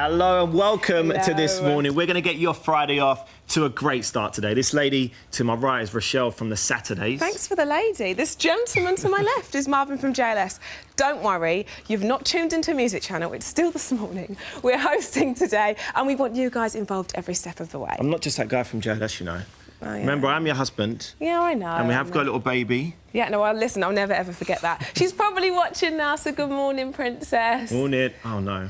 Hello and welcome to This Morning. We're going to get your Friday off to a great start today. This lady to my right is Rochelle from the Saturdays. Thanks for the lady. This gentleman to my left is Marvin from JLS. Don't worry, you've not tuned into a music channel. It's still This Morning. We're hosting today and we want you guys involved every step of the way. I'm not just that guy from JLS, you know. Oh, yeah. Remember, I'm your husband. Yeah, I know. And we have got a little baby. Yeah, no, well, listen, I'll never, ever forget that. She's probably watching now, so good morning, Princess. Morning. Oh, no.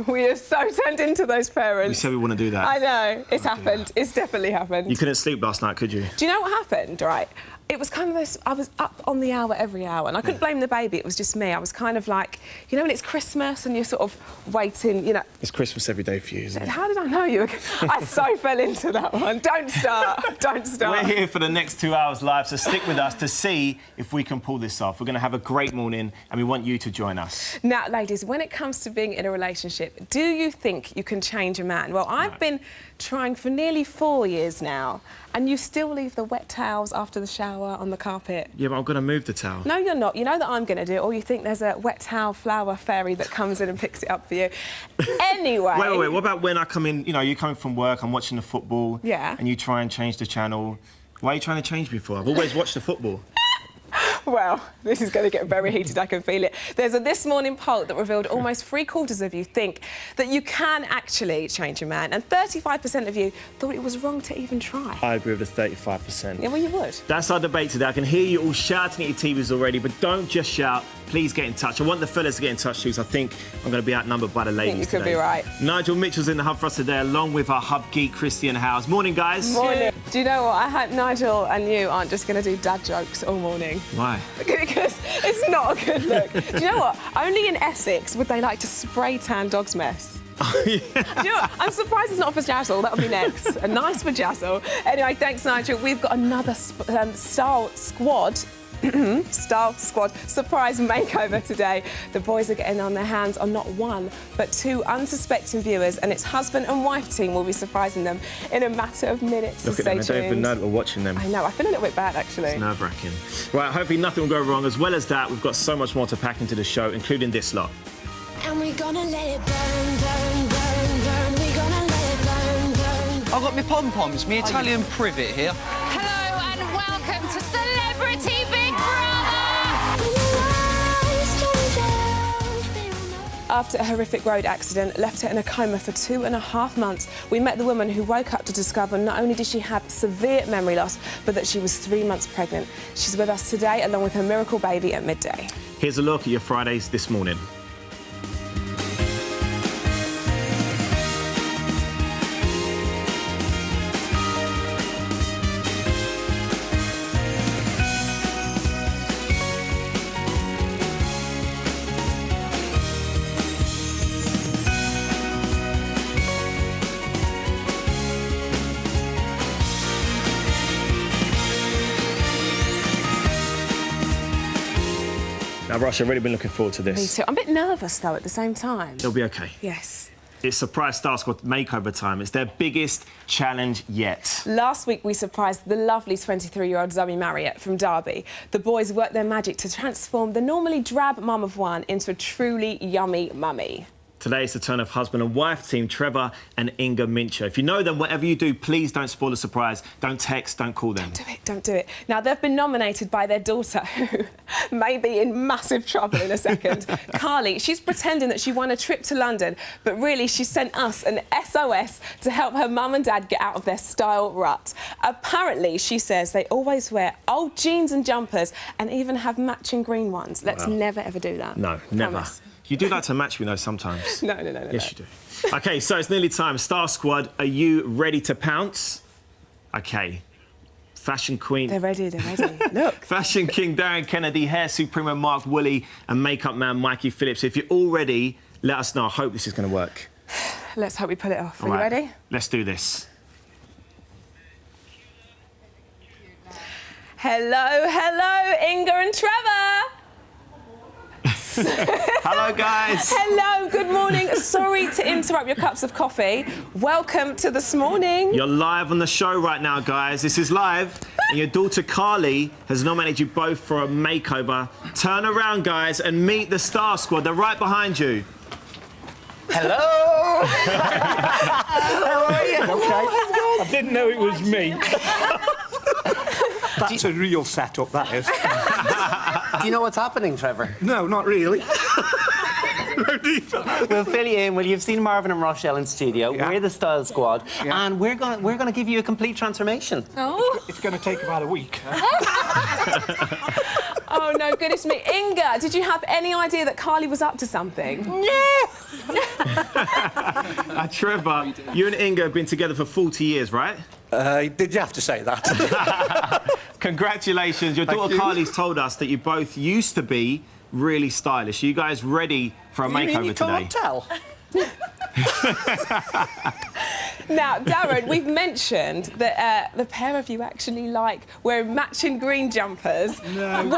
We have so turned into those parents. We said we want to do that. I know. It's happened. It's definitely happened. You couldn't sleep last night, could you? Do you know what happened, right? It was kind of this, I was up on the hour every hour, and I couldn't blame the baby, it was just me. I was kind of like, you know when it's Christmas and you're sort of waiting, you know... It's Christmas every day for you, isn't it? How did I know you? I so fell into that one. Don't start, don't start. We're here for the next 2 hours live, so stick with us to see if we can pull this off. We're going to have a great morning, and we want you to join us. Now, ladies, when it comes to being in a relationship, do you think you can change a man? Well, I've been trying for nearly 4 years now, and you still leave the wet towels after the shower on the carpet. Yeah, but I'm going to move the towel. No, you're not. You know that I'm going to do it, or you think there's a wet towel flower fairy that comes in and picks it up for you. Anyway... Wait, what about when I come in, you know, you're coming from work, I'm watching the football, and you try and change the channel. Why are you trying to change me for? I've always watched the football. Well, this is going to get very heated, I can feel it. There's a This Morning poll that revealed almost 3/4 of you think that you can actually change a man, and 35% of you thought it was wrong to even try. I agree with the 35%. Yeah, well, you would. That's our debate today. I can hear you all shouting at your TVs already, but don't just shout. Please get in touch. I want the fellas to get in touch too, so I think I'm going to be outnumbered by the ladies. I think you could today. be right. Nigel Mitchell's in the hub for us today, along with our hub geek, Christian Howes. Morning, guys. Morning. Do you know what? I hope Nigel and you aren't just going to do dad jokes all morning. Why? Because it's not a good look. Do you know what? Only in Essex would they like to spray tan dog's mess. Oh, yeah. Do you know what? I'm surprised it's not for Jazzle. That'll be next. A nice for Jazzle. Anyway, thanks, Nigel. We've got another Style Squad surprise makeover today. The boys are getting on their hands on not one, but 2 unsuspecting viewers, and its husband and wife team will be surprising them in a matter of minutes. Look at them, they don't even know that we're watching them. I know, I feel a little bit bad, actually. It's nerve-wracking. Right, hopefully nothing will go wrong. As well as that, we've got so much more to pack into the show, including this lot. And we're gonna let it burn, burn, burn, burn. We're gonna let it burn, burn, burn. I've got my pom-poms, my Italian privet here. Hello and welcome to Celebrity Big Brother! After a horrific road accident left her in a coma for 2.5 months, we met the woman who woke up to discover not only did she have severe memory loss, but that she was 3 months pregnant. She's with us today, along with her miracle baby at midday. Here's a look at your Fridays this morning. Now, Rosh, I've really been looking forward to this. Me too. I'm a bit nervous, though, at the same time. It'll be OK. Yes. It's Surprise Star Squad makeover time. It's their biggest challenge yet. Last week, we surprised the lovely 23-year-old Zoe Marriott from Derby. The boys worked their magic to transform the normally drab mum of one into a truly yummy mummy. Today it's the turn of husband and wife team, Trevor and Inga Mincher. If you know them, whatever you do, please don't spoil the surprise. Don't text, don't call them. Don't do it, don't do it. Now, they've been nominated by their daughter, who may be in massive trouble in a second. Carly, she's pretending that she won a trip to London, but really she sent us an SOS to help her mum and dad get out of their style rut. Apparently, she says they always wear old jeans and jumpers and even have matching green ones. Let's never, ever do that. No, never. Promise. You do like to match me, though, sometimes. No. Yes, you do. OK, so it's nearly time. Star Squad, are you ready to pounce? OK. Fashion Queen... They're ready, they're ready. Look. Fashion King Darren Kennedy, Hair Supremo Mark Woolley and Makeup Man Mikey Phillips. If you're all ready, let us know. I hope this is going to work. Let's hope we pull it off. Are all you right, ready? Let's do this. Hello, Inga and Trevor. Hello, guys. Hello, good morning. Sorry to interrupt your cups of coffee. Welcome to This Morning. You're live on the show right now, guys. This is live. And your daughter, Carly, has nominated you both for a makeover. Turn around, guys, and meet the Star Squad. They're right behind you. Hello! How are you? Okay. I didn't know it was me. That's a real setup, that is. Do you know what's happening, Trevor? No, not really. We'll fill you in. Well, you've seen Marvin and Rochelle in studio. Yeah. We're the Style Squad, Yeah. and we're gonna give you a complete transformation. Oh. It's going to take about a week. Oh, no, goodness me. Inga, did you have any idea that Carly was up to something? Trevor, you and Inga have been together for 40 years, right? Did you have to say that? Congratulations. Your daughter you. Carly's told us that you both used to be really stylish. Are you guys ready for a You mean makeover you today? can't tell? Now, Darren, we've mentioned that the pair of you actually like wearing matching green jumpers. No,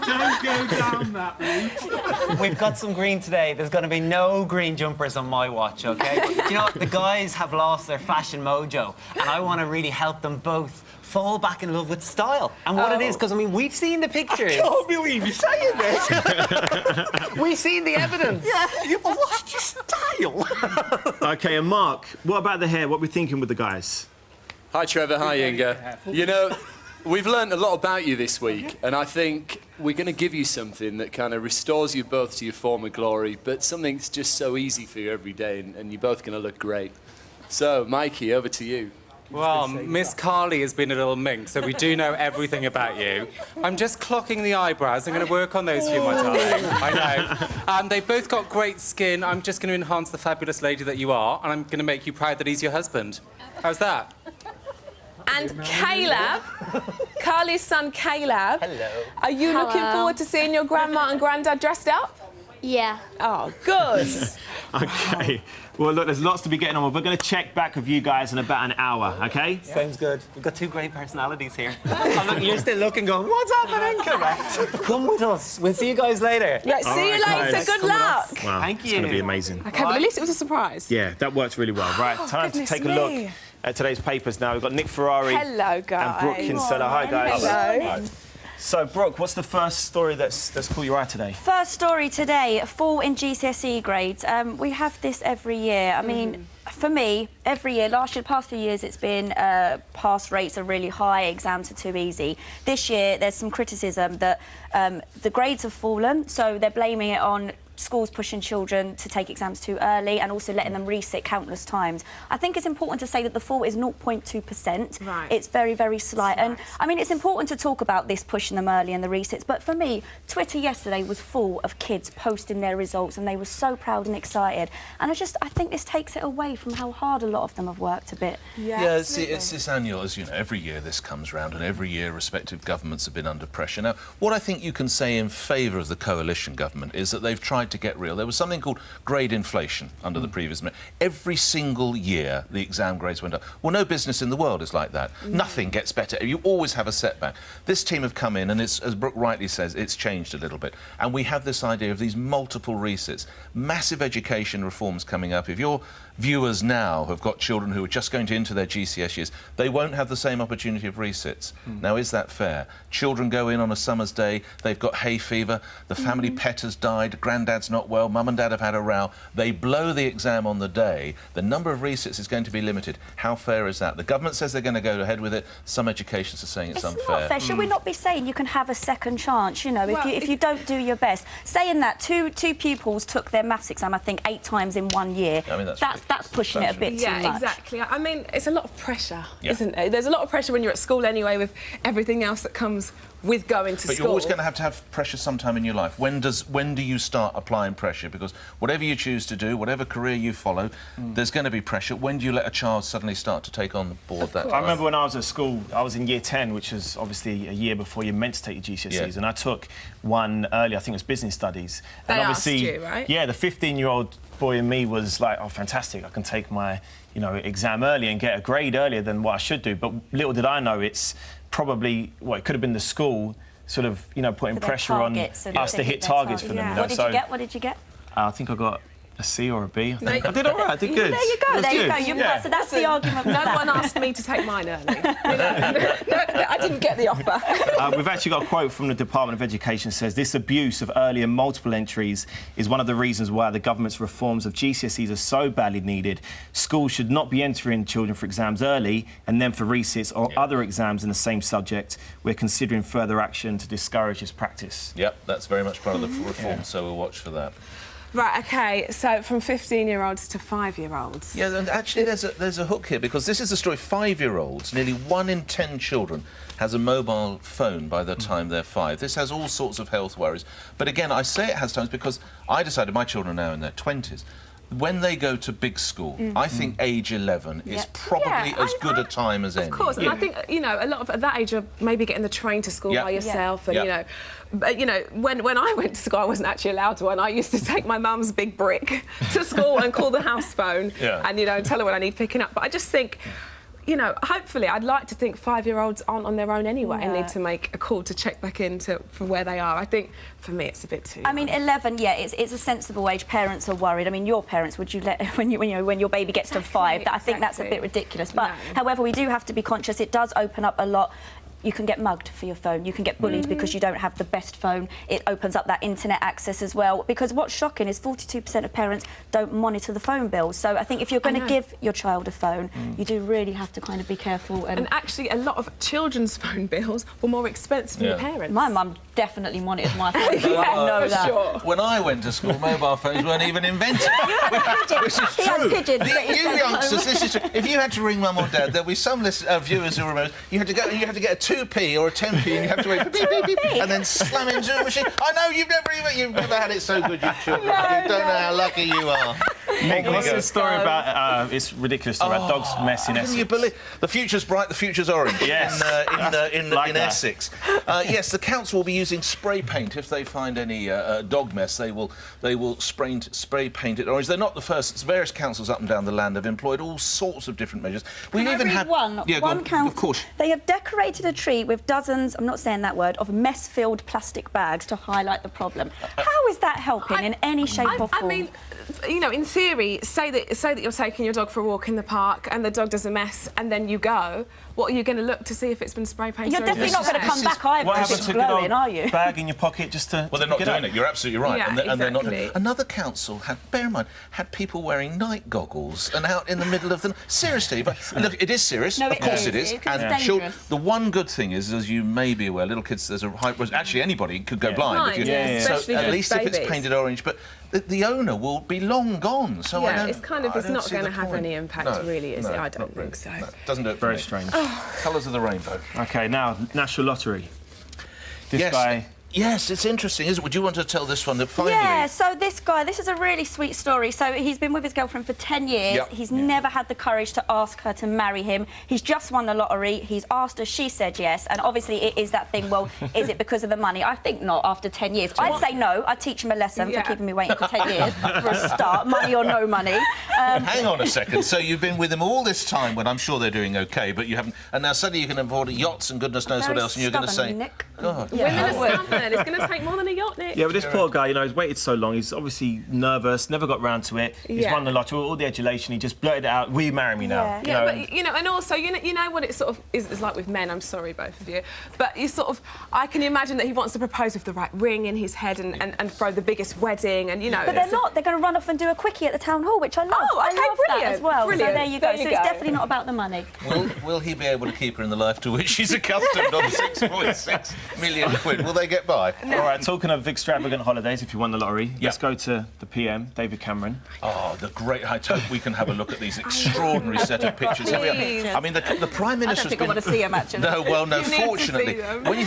don't go down that route. We've got some green today. There's going to be no green jumpers on my watch, OK? But, you know what? The guys have lost their fashion mojo, and I want to really help them both fall back in love with style and what it is, because, I mean, we've seen the pictures. I can't believe you're saying this. We've seen the evidence. Yeah, you've lost your style. OK, and Mark, what about the hair? What are we thinking with the guys? Hi Trevor, hi Inga. You know, we've learned a lot about you this week, and I think we're going to give you something that kind of restores you both to your former glory, but something that's just so easy for you every day, and you're both going to look great. So, Mikey, over to you. Well, Miss Carly has been a little minx, so we do know everything about you. I'm just clocking the eyebrows. I'm going to work on those for you, my darling. I know. They've both got great skin. I'm just going to enhance the fabulous lady that you are, and I'm going to make you proud that he's your husband. How's that? And Caleb, Carly's son Caleb. Hello. Are you looking Hello. forward to seeing your grandma and granddad dressed up? Yeah. Oh, good. OK. Well, look, there's lots to be getting on with. We're going to check back with you guys in about an hour, OK? Sounds good. We've got two great personalities here. Oh, look, you're still looking, going, what's happening? Correct. Come with us. We'll see you guys later. Right, see you right, later. guys. Good Come with luck. Wow, Thank it's going to you. be amazing. OK, but at least it was a surprise. Yeah, that worked really well. Right, time to goodness take a look me. at today's papers now. We've got Nick Ferrari Hello, guys. and Brooke Kinsella. Hi, guys. Hello. So, Brooke, what's the first story that's caught your eye today? First story today, fall in GCSE grades. We have this every year. I mean, for me, every year, the past few years, it's been pass rates are really high, exams are too easy. This year, there's some criticism that the grades have fallen, so they're blaming it on schools pushing children to take exams too early and also letting them resit countless times. I think it's important to say that the fall is 0.2%. Right. It's very, very slight. And, I mean, it's important to talk about this pushing them early and the resits, but for me, Twitter yesterday was full of kids posting their results and they were so proud and excited. And I think this takes it away from how hard a lot of them have worked a bit. Yeah, see, it's this annual, as you know, every year this comes round and every year respective governments have been under pressure. Now, what I think you can say in favour of the coalition government is that they've tried to get real. There was something called grade inflation under the previous minister. Every single year the exam grades went up. Well, no business in the world is like that. Nothing gets better. You always have a setback. This team have come in and it's, as Brooke rightly says, it's changed a little bit. And we have this idea of these multiple resits. Massive education reforms coming up. If your viewers now have got children who are just going to enter their GCSE years, they won't have the same opportunity of resits. Now, is that fair? Children go in on a summer's day, they've got hay fever, the family pet has died, granddad's not well, mum and dad have had a row. They blow the exam on the day. The number of resits is going to be limited. How fair is that? The government says they're going to go ahead with it. Some educations are saying it's unfair. It's not fair. Should we not be saying you can have a second chance, you know, if you don't do your best? Saying that two pupils took their maths exam, I think, 8 times in 1 year. I mean, that's pushing it a bit too much. Yeah, exactly. I mean, it's a lot of pressure, Yeah. isn't it? There's a lot of pressure when you're at school anyway, with everything else that comes with going to school. But you're always going to have pressure sometime in your life. When do you start applying pressure? Because whatever you choose to do, whatever career you follow, there's going to be pressure. When do you let a child suddenly start to take on board that? I remember when I was at school, I was in year 10, which is obviously a year before you're meant to take your GCSEs, Yeah. and I took one early, I think it was business studies. They and asked obviously, you, right? Yeah, the 15-year-old boy in me was like, oh, fantastic, I can take my, exam early and get a grade earlier than what I should do. But little did I know it's probably, it could have been the school sort of, putting For their pressure on targets and us to hit their targets for them. What did you get? I think I got A C or a B, I think. I did all right, I did good. There you go, there you go. You're right, so that's the argument. No one asked me to take mine early. I didn't get the offer. We've actually got a quote from the Department of Education says, this abuse of early and multiple entries is one of the reasons why the government's reforms of GCSEs are so badly needed. Schools should not be entering children for exams early and then for resits or other exams in the same subject. We're considering further action to discourage this practice. Yep, that's very much part of the reform, so we'll watch for that. Right, OK, so from 15-year-olds to 5-year-olds. Yeah, and actually there's a hook here, because this is the story. 5-year-olds, nearly 1 in 10 children has a mobile phone by the time they're 5. This has all sorts of health worries. But again, I say it has times because I decided my children are now in their 20s. When they go to big school, I think age 11 is probably as good a time as any. Of course, and I think, you know, a lot of at that age are maybe getting the train to school by yourself, and, you know... But, you know, when I went to school, I wasn't actually allowed to, and I used to take my mum's big brick to school and call the house phone and, you know, tell her when I need picking up. But I just think... You know, hopefully, I'd like to think 5-year-olds aren't on their own anyway and need to make a call to check back into for where they are. I think, for me, it's a bit too young. I mean, 11, yeah, it's a sensible age. Parents are worried. I mean, your parents, would you let when your baby gets to 5? I think that's a bit ridiculous. But however, we do have to be conscious. It does open up a lot. You can get mugged for your phone. You can get bullied because you don't have the best phone. It opens up that internet access as well. Because what's shocking is 42% of parents don't monitor the phone bills. So I think if you're going to give your child a phone, you do really have to kind of be careful. And actually, a lot of children's phone bills were more expensive than your parents. My mum definitely monitors my phone bill. I know that. Sure. When I went to school, mobile phones weren't even invented. This is true. You youngsters, this is true. If you had to ring mum or dad, there'll be some viewers who remember. You had to get a 2p or a 10p, and you have to wait for beep, beep, beep, and then slam into a machine. I know you've never had it so good, you children. You don't know how lucky you are. Nick, what's the story about? It's ridiculous story about dogs mess in Essex. Can you believe the future's bright, the future's orange? Yes, in Essex. Yes, the council will be using spray paint if they find any dog mess. They will spray paint it orange. They're not the first. Various councils up and down the land have employed all sorts of different measures. One council. Of course. They have decorated a tree with dozens, I'm not saying that word, of mess-filled plastic bags to highlight the problem. How is that helping in any shape or form? I mean, you know, in theory, say that you're taking your dog for a walk in the park and the dog does a mess and then you go, what are you going to look to see if it's been spray painted? You're definitely not going to come back either. What happened to glowing, are you? Bag in your pocket just to... Well, they're not doing it. You're absolutely right. Yeah, and they're not. exactly. Another council bear in mind, had people wearing night goggles and out in the middle of the... Seriously, but look, it is serious. No, of course it is. And dangerous. The one good thing is, as you may be aware, little kids, there's a high... Actually, anybody could go blind. So at least if it's painted orange, but the owner will be long gone. So it's kind of, it's not going to have any impact, really, is it? I don't think so. No, doesn't do it. Very strange. Colours of the rainbow. OK, now, National Lottery. This guy... Yes, it's interesting, isn't it? Would you want to tell this one that finally... Yeah, so this guy, this is a really sweet story. So he's been with his girlfriend for 10 years. Yep. He's never had the courage to ask her to marry him. He's just won the lottery. He's asked her, she said yes. And obviously it is that thing, well, is it because of the money? I think not, after 10 years. I'd say no. I'd teach him a lesson for keeping me waiting for 10 years for a start, money or no money. Hang on a second. So you've been with him all this time when I'm sure they're doing OK, but you haven't... And now suddenly you can afford yachts and goodness knows what else, and you're going to say... Nick. God. Women are stubborn. It's going to take more than a yacht, Nick. Yeah, but this poor guy, you know, he's waited so long. He's obviously nervous, never got round to it. He's won the lottery, all the adulation. He just blurted it out, will you marry me now? Yeah, but, you know, and also, you know what it sort of is like with men, I'm sorry, both of you, but you sort of, I can imagine that he wants to propose with the right ring in his head and throw the biggest wedding and, you know... But they're not. They're going to run off and do a quickie at the town hall, which I love. Oh, OK, I love brilliant. that as well. Brilliant. So there you go. So it's definitely not about the money. Will he be able to keep her in the life to which she's accustomed on 6.6 million quid? Will they get by? All right, talking of extravagant holidays, if you won the lottery, let's go to the PM, David Cameron. Oh, the great... I hope we can have a look at these extraordinary set of pictures. I mean, the Prime Minister's I don't think I want to see him, actually. No, well, no, fortunately. When you